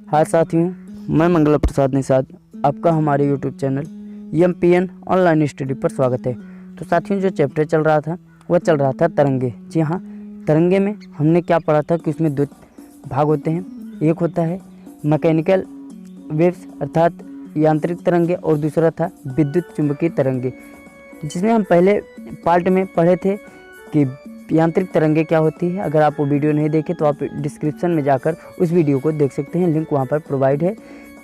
हाय साथियों, मैं मंगल प्रसाद निषाद, आपका हमारे YouTube channel MPN online study पर स्वागत है। तो साथियों, जो चैप्टर चल रहा था वह चल रहा था तरंगे। जी हाँ, तरंगे में हमने क्या पढ़ा था कि उसमें दो भाग होते हैं। एक होता है मैकेनिकल वेव्स अर्थात यांत्रिक तरंगे और दूसरा था विद्युत चुंबकीय तरंगे, जिसमें हम पहले पार्ट में पढ़े थे कि यांत्रिक तरंगे क्या होती है। अगर आप वो वीडियो नहीं देखे तो आप डिस्क्रिप्शन में जाकर उस वीडियो को देख सकते हैं, लिंक वहाँ पर प्रोवाइड है।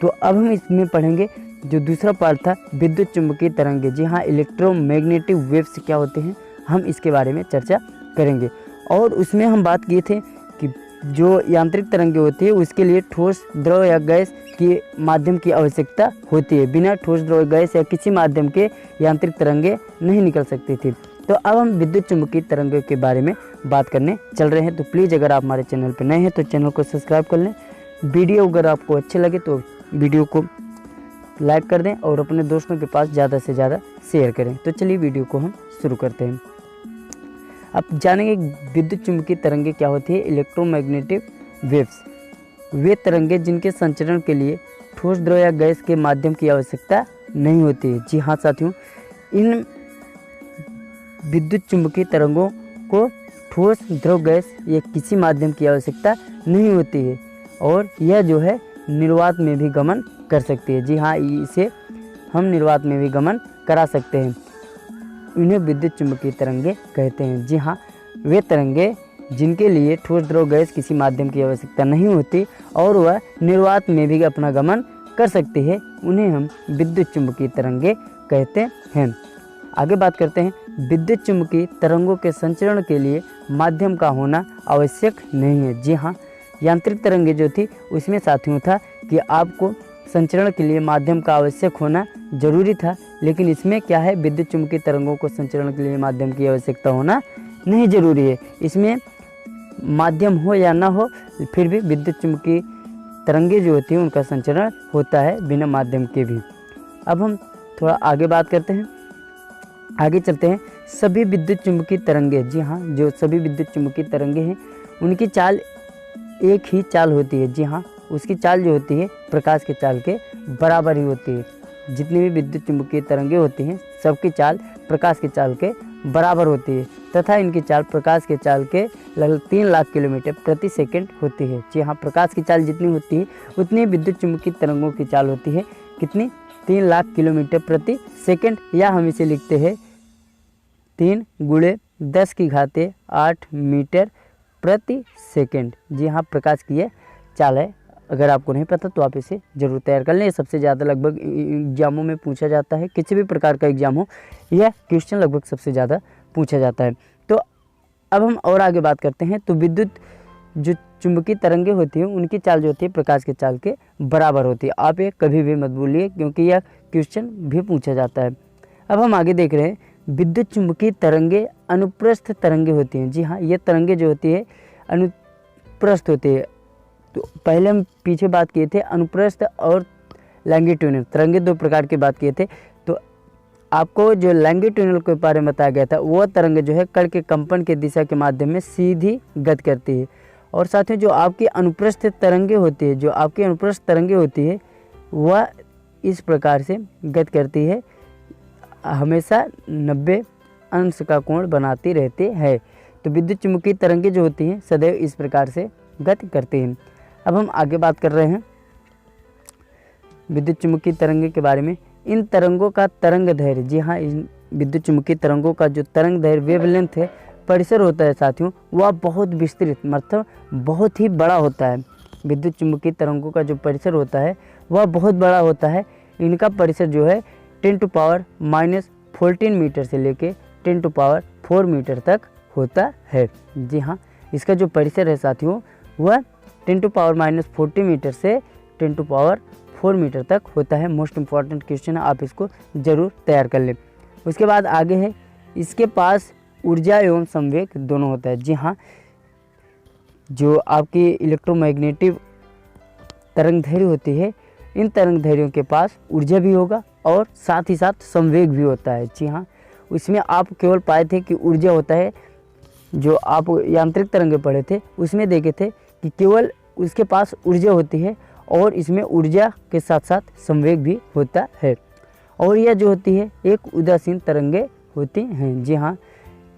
तो अब हम इसमें पढ़ेंगे जो दूसरा पार्ट था विद्युत चुंबकीय तरंगे। जी हाँ, इलेक्ट्रोमैग्नेटिक वेव्स क्या होते हैं, हम इसके बारे में चर्चा करेंगे। और उसमें हम बात किए थे कि जो यांत्रिक तरंगे होती है उसके लिए ठोस, द्रव या गैस के माध्यम की आवश्यकता होती है। बिना ठोस, द्रव, गैस या किसी माध्यम के यांत्रिक तरंगे नहीं निकल सकती थी। तो अब हम विद्युत चुंबकीय तरंगों के बारे में बात करने चल रहे हैं। तो प्लीज़ अगर आप हमारे चैनल पर नए हैं तो चैनल को सब्सक्राइब कर लें। वीडियो अगर आपको अच्छे लगे तो वीडियो को लाइक कर दें और अपने दोस्तों के पास ज़्यादा से ज़्यादा शेयर करें। तो चलिए वीडियो को हम शुरू करते हैं। अब जानेंगे विद्युत चुंबकीय तरंगे क्या होती है। इलेक्ट्रोमैग्नेटिक वेव्स वे तरंगे जिनके संचरण के लिए ठोस, द्रव या गैस के माध्यम की आवश्यकता नहीं होती है। जी हाँ साथियों, इन विद्युत चुंबकीय तरंगों को ठोस, द्रव, गैस या किसी माध्यम की आवश्यकता नहीं होती है और यह जो है निर्वात में भी गमन कर सकती है। जी हाँ, इसे हम निर्वात में भी गमन करा सकते हैं। इन्हें विद्युत चुंबकीय तरंगे कहते हैं। जी हाँ, वे तरंगे जिनके लिए ठोस, द्रव, गैस किसी माध्यम की आवश्यकता नहीं होती और वह निर्वात में भी अपना गमन कर सकती है, उन्हें हम विद्युत चुंबकीय तरंगे कहते हैं। आगे बात करते हैं। विद्युत चुंबकीय तरंगों के संचरण के लिए माध्यम का होना आवश्यक नहीं है। जी हाँ, यांत्रिक तरंगे जो थी उसमें साथियों था कि आपको संचरण के लिए माध्यम का आवश्यक होना जरूरी था, लेकिन इसमें क्या है, विद्युत चुंबकीय तरंगों को संचरण के लिए माध्यम की आवश्यकता होना नहीं जरूरी है। इसमें माध्यम हो या ना हो फिर भी विद्युत चुंबकीय तरंगे जो होती हैं उनका संचरण होता है बिना माध्यम के भी। अब हम थोड़ा आगे बात करते हैं, आगे चलते हैं। सभी विद्युत चुंबकीय तरंगे, जी हाँ, जो सभी विद्युत चुंबकीय तरंगे हैं उनकी चाल एक ही चाल होती है। जी हाँ, उसकी चाल जो होती है प्रकाश के चाल के बराबर ही होती है। जितनी भी विद्युत चुंबकीय तरंगे होती हैं सबकी चाल प्रकाश के चाल के बराबर होती है तथा इनकी चाल प्रकाश के चाल के लगभग 3 लाख किलोमीटर प्रति सेकंड होती है। जी हाँ, प्रकाश की चाल जितनी होती है उतनी विद्युत चुंबकीय तरंगों की चाल होती है। कितनी? 3 लाख किलोमीटर प्रति सेकंड, या हम इसे लिखते हैं 3 × 10⁸ मीटर प्रति सेकंड। जी हाँ, प्रकाश की यह चाल है। अगर आपको नहीं पता तो आप इसे जरूर तैयार कर लें। सबसे ज़्यादा लगभग एग्जामों में पूछा जाता है, किसी भी प्रकार का एग्जाम हो यह क्वेश्चन लगभग सबसे ज़्यादा पूछा जाता है। तो अब हम और आगे बात करते हैं। तो विद्युत जो चुंबकीय तरंगे होती हैं उनकी चाल जो होती है प्रकाश के चाल के बराबर होती है। आप ये कभी भी मत भूलिए क्योंकि यह क्वेश्चन भी पूछा जाता है। अब हम आगे देख रहे हैं। विद्युत चुंबकीय तरंगे अनुप्रस्थ तरंगे होती हैं। जी हाँ, ये तरंगे जो होती है अनुप्रस्थ होती है। तो पहले हम पीछे बात किए थे अनुप्रस्थ और लैंगिट्यूडनल तरंगे, 2 प्रकार की बात किए थे। तो आपको जो लैंगिट्यूडनल के बारे में बताया गया था वह तरंगे जो है कण के कंपन के दिशा के माध्यम में सीधी गति करती है। और साथ ही जो आपकी अनुप्रस्थ तरंगे होती है, जो आपकी अनुप्रस्थ तरंगे होती है वह इस प्रकार से गति करती है, हमेशा 90 अंश का कोण बनाती रहती है। तो विद्युत चुंबकीय तरंगे जो होती हैं सदैव इस प्रकार से गति करती हैं। अब हम आगे बात कर रहे हैं विद्युत चुंबकीय तरंगे के बारे में। इन तरंगों का तरंग दैर्घ्य, जी हाँ, इन विद्युत चुंबकीय तरंगों का जो तरंग दैर्घ्य वेवलेंथ है, परिसर होता है साथियों, वह बहुत विस्तृत मतलब बहुत ही बड़ा होता है। विद्युत चुंबकीय तरंगों का जो परिसर होता है वह बहुत बड़ा होता है। इनका परिसर जो है 10⁻⁻14 मीटर से लेके 10⁻4 मीटर तक होता है। जी हाँ, इसका जो परिसर है साथियों वह 10⁻⁻14 मीटर से 10⁻4 मीटर तक होता है। मोस्ट इम्पॉर्टेंट क्वेश्चन है, आप इसको ज़रूर तैयार कर लें। उसके बाद आगे है, इसके पास ऊर्जा एवं संवेग दोनों होता है। जी हाँ, जो आपकी इलेक्ट्रोमैग्नेटिक तरंग दैर्घ्य होती है इन तरंग दैर्घ्यों के पास ऊर्जा भी होगा और साथ ही साथ संवेग भी होता है। जी हाँ, उसमें आप केवल पाए थे कि ऊर्जा होता है, जो आप यांत्रिक तरंगे पढ़े थे उसमें देखे थे कि केवल उसके पास ऊर्जा होती है और इसमें ऊर्जा के साथ साथ संवेग भी होता है। और यह जो होती है एक उदासीन तरंगें होती हैं। जी हाँ,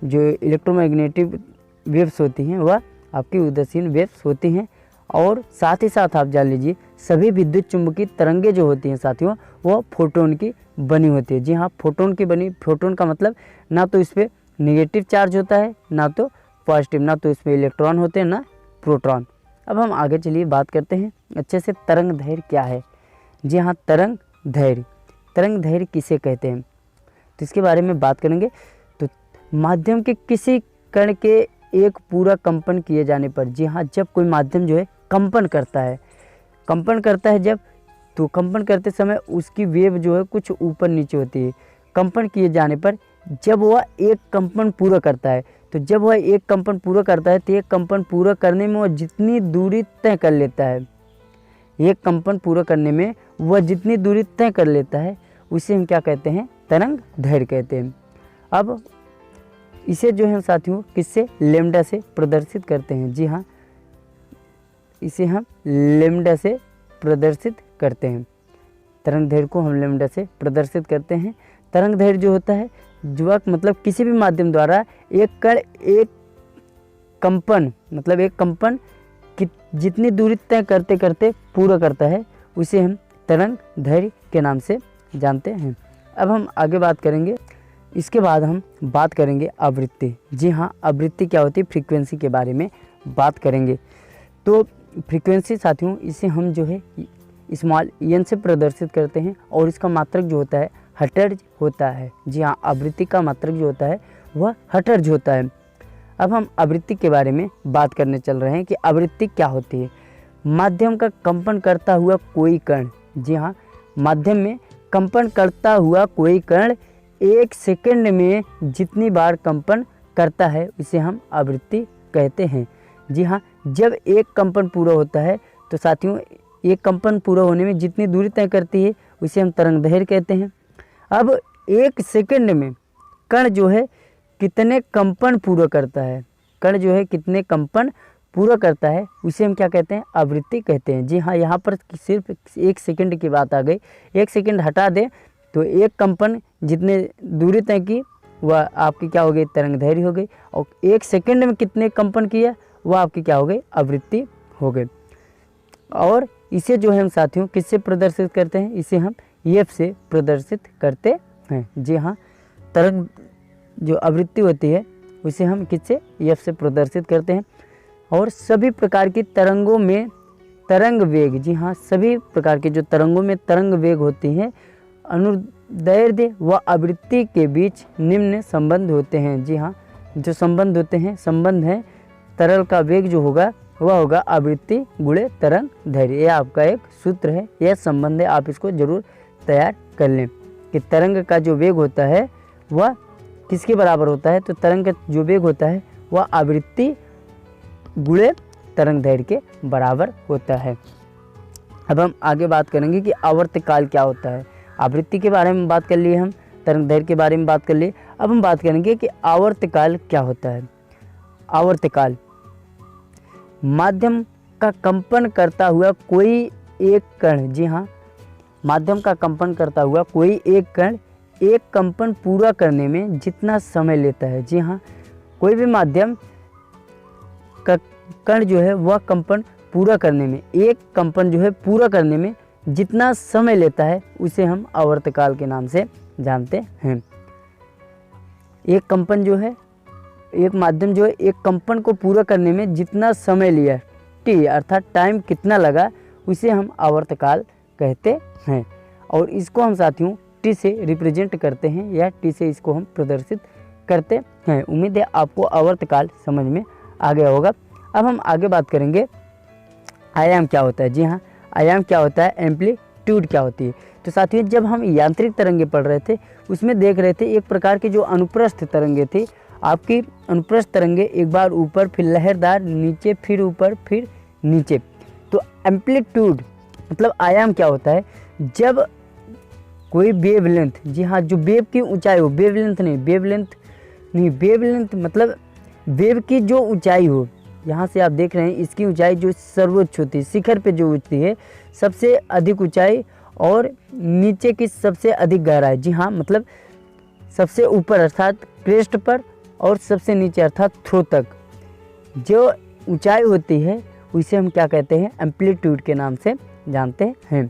जो इलेक्ट्रोमैग्नेटिक वेव्स होती हैं वह आपकी उदासीन वेव्स होती हैं। और साथ ही साथ आप जान लीजिए सभी विद्युत चुंबकीय तरंगें जो होती हैं साथियों वो फोटोन की बनी होती है। जी हाँ, फोटोन की बनी, फोटोन का मतलब ना तो इस पर नेगेटिव चार्ज होता है ना तो पॉजिटिव, ना तो इसमें इलेक्ट्रॉन होते हैं ना प्रोटॉन। अब हम आगे चलिए बात करते हैं अच्छे से तरंग दैर्घ्य क्या है। जी हाँ, तरंग दैर्घ्य किसे कहते हैं तो इसके बारे में बात करेंगे। तो माध्यम के किसी कण के एक पूरा कंपन किए जाने पर, जी हाँ, जब कोई माध्यम जो है कंपन करता है जब, तो कंपन करते समय उसकी वेव जो है कुछ ऊपर नीचे होती है। कंपन किए जाने पर जब वह एक कंपन पूरा करता है, तो जब वह एक कंपन पूरा करता है तो एक कंपन पूरा करने में वह जितनी दूरी तय कर लेता है, एक कंपन पूरा करने में वह जितनी दूरी तय कर लेता है उसे हम क्या कहते हैं, तरंग दैर्घ्य कहते हैं। अब इसे जो है साथियों किससे, लैम्डा से प्रदर्शित करते हैं। जी हाँ, इसे हम लैम्डा से प्रदर्शित करते हैं। तरंग दैर्घ्य को हम लैम्डा से प्रदर्शित करते हैं। तरंग दैर्घ्य जो होता है जो मतलब किसी भी माध्यम द्वारा एक कण एक कंपन मतलब एक कंपन की जितनी दूरी तय करते करते पूरा करता है उसे हम तरंग दैर्घ्य के नाम से जानते हैं। अब हम आगे बात करेंगे, इसके बाद हम बात करेंगे आवृत्ति। जी हाँ, आवृत्ति क्या होती है, फ्रीक्वेंसी के बारे में बात करेंगे। तो फ्रीक्वेंसी साथियों इसे हम जो है स्मॉल एन से प्रदर्शित करते हैं और इसका मात्रक जो होता है हर्ट्ज होता है। जी हाँ, आवृत्ति का मात्रक जो होता है वह हर्ट्ज होता है। अब हम आवृत्ति के बारे में बात करने चल रहे हैं कि आवृत्ति क्या होती है। माध्यम का कंपन करता हुआ कोई कण, जी हाँ, माध्यम में कंपन करता हुआ कोई कण एक सेकंड में जितनी बार कंपन करता है उसे हम आवृत्ति कहते हैं। जी हाँ, जब एक कंपन पूरा होता है तो साथियों एक कंपन पूरा होने में जितनी दूरी तय करती है उसे हम तरंग दैर्घ्य कहते हैं। अब एक सेकंड में कण जो है कितने कंपन पूरा करता है, कण जो है कितने कंपन पूरा करता है उसे हम क्या कहते हैं, आवृत्ति कहते हैं। जी हाँ, यहाँ पर सिर्फ एक सेकंड की बात आ गई। एक सेकंड हटा दें तो एक कंपन जितने दूरी तय की वह आपकी क्या हो गई, तरंग दैर्घ्य हो गई। और एक सेकंड में कितने कंपन किया वह आपकी क्या हो गई, आवृत्ति हो गई। और इसे जो है हम साथियों किससे प्रदर्शित करते हैं, इसे हम एफ से प्रदर्शित करते हैं। जी हाँ, तरंग जो आवृत्ति होती है उसे हम किससे, एफ से प्रदर्शित करते हैं। और सभी प्रकार की तरंगों में तरंग वेग, जी हाँ, सभी प्रकार के जो तरंगों में तरंग वेग होती हैं अनुदैर्ध्य व आवृत्ति के बीच निम्न संबंध होते हैं। जी हाँ, जो संबंध होते हैं, संबंध है तरल का वेग जो होगा वह होगा आवृत्ति गुणे तरंग दैर्घ्य। यह आपका एक सूत्र है, यह संबंध है, आप इसको जरूर तैयार कर लें कि तरंग का जो वेग होता है वह किसके बराबर होता है। तो तरंग का जो वेग होता है वह आवृत्ति गुणे तरंग दैर्घ्य के बराबर होता है। अब हम आगे बात करेंगे कि आवर्तकाल क्या होता है। आवृत्ति के बारे में बात कर लिए, हम तरंग दैर्घ्य के बारे में बात कर लिए। अब हम बात करेंगे कि आवर्तकाल क्या होता है। आवर्तकाल माध्यम का कंपन करता हुआ कोई एक कण, जी हाँ, माध्यम का कंपन करता हुआ कोई एक कण एक कंपन पूरा करने में जितना समय लेता है। जी हाँ, कोई भी माध्यम का कण जो है वह कंपन पूरा करने में, एक कंपन जो है पूरा करने में जितना समय लेता है उसे हम आवर्तकाल के नाम से जानते हैं। एक कंपन जो है, एक माध्यम जो है एक कंपन को पूरा करने में जितना समय लिया, टी अर्थात टाइम कितना लगा, उसे हम आवर्तकाल कहते हैं। और इसको हम साथियों टी से रिप्रेजेंट करते हैं या टी से इसको हम प्रदर्शित करते हैं। उम्मीद है आपको आवर्तकाल समझ में आ गया होगा। अब हम आगे बात करेंगे आयाम क्या होता है। जी हाँ, आयाम क्या होता है, एम्पलीट्यूड क्या होती है। तो साथियों जब हम यांत्रिक तरंगे पढ़ रहे थे उसमें देख रहे थे एक प्रकार की जो अनुप्रस्थ तरंगे थी, आपकी अनुप्रस्थ तरंगे एक बार ऊपर फिर लहरदार नीचे फिर ऊपर फिर नीचे। तो एम्पलीट्यूड मतलब आयाम क्या होता है, जब कोई वेवलेंथ, जी हाँ, जो वेव की ऊंचाई हो, वेवलेंथ नहीं, वेवलेंथ मतलब वेव की जो ऊंचाई हो, यहाँ से आप देख रहे हैं इसकी ऊंचाई जो सर्वोच्च होती है, शिखर पे जो उठती है सबसे अधिक ऊंचाई और नीचे की सबसे अधिक गहराई। जी हाँ, मतलब सबसे ऊपर अर्थात क्रेस्ट पर और सबसे नीचे अर्थात थ्रोट तक जो ऊंचाई होती है उसे हम क्या कहते हैं, एम्पलीट्यूड के नाम से जानते हैं।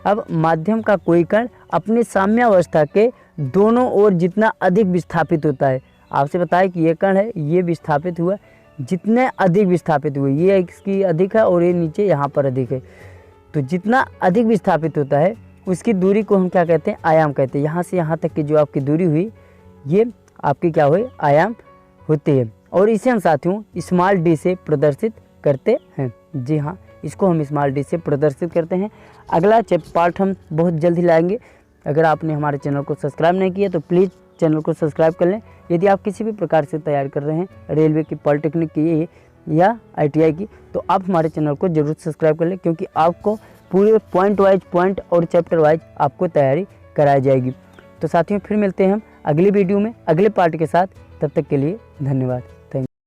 अब माध्यम का कोई कण अपनी साम्यावस्था के दोनों ओर जितना अधिक विस्थापित होता है, आपसे बताया कि ये कण है, ये विस्थापित हुआ, जितने अधिक विस्थापित हुए, ये इसकी अधिक है और ये नीचे यहाँ पर अधिक है, तो जितना अधिक विस्थापित होता है उसकी दूरी को हम क्या कहते हैं, आयाम कहते हैं। यहाँ से यहाँ तक की जो आपकी दूरी हुई ये आपकी क्या हुई, आयाम होती है और इसे हम साथियों स्मॉल डी से प्रदर्शित करते हैं। जी हाँ, इसको हम स्मॉल डी से प्रदर्शित करते हैं। अगला पार्ट हम बहुत जल्दी लाएंगे। अगर आपने हमारे चैनल को सब्सक्राइब नहीं किया तो प्लीज़ चैनल को सब्सक्राइब कर लें। यदि आप किसी भी प्रकार से तैयारी कर रहे हैं, रेलवे की, पॉलिटेक्निक की या ITI की, तो आप हमारे चैनल को जरूर सब्सक्राइब कर लें, क्योंकि आपको पूरे पॉइंट वाइज पॉइंट और चैप्टर वाइज आपको तैयारी कराई जाएगी। तो साथियों फिर मिलते हैं हम अगली वीडियो में अगले पार्ट के साथ। तब तक के लिए धन्यवाद।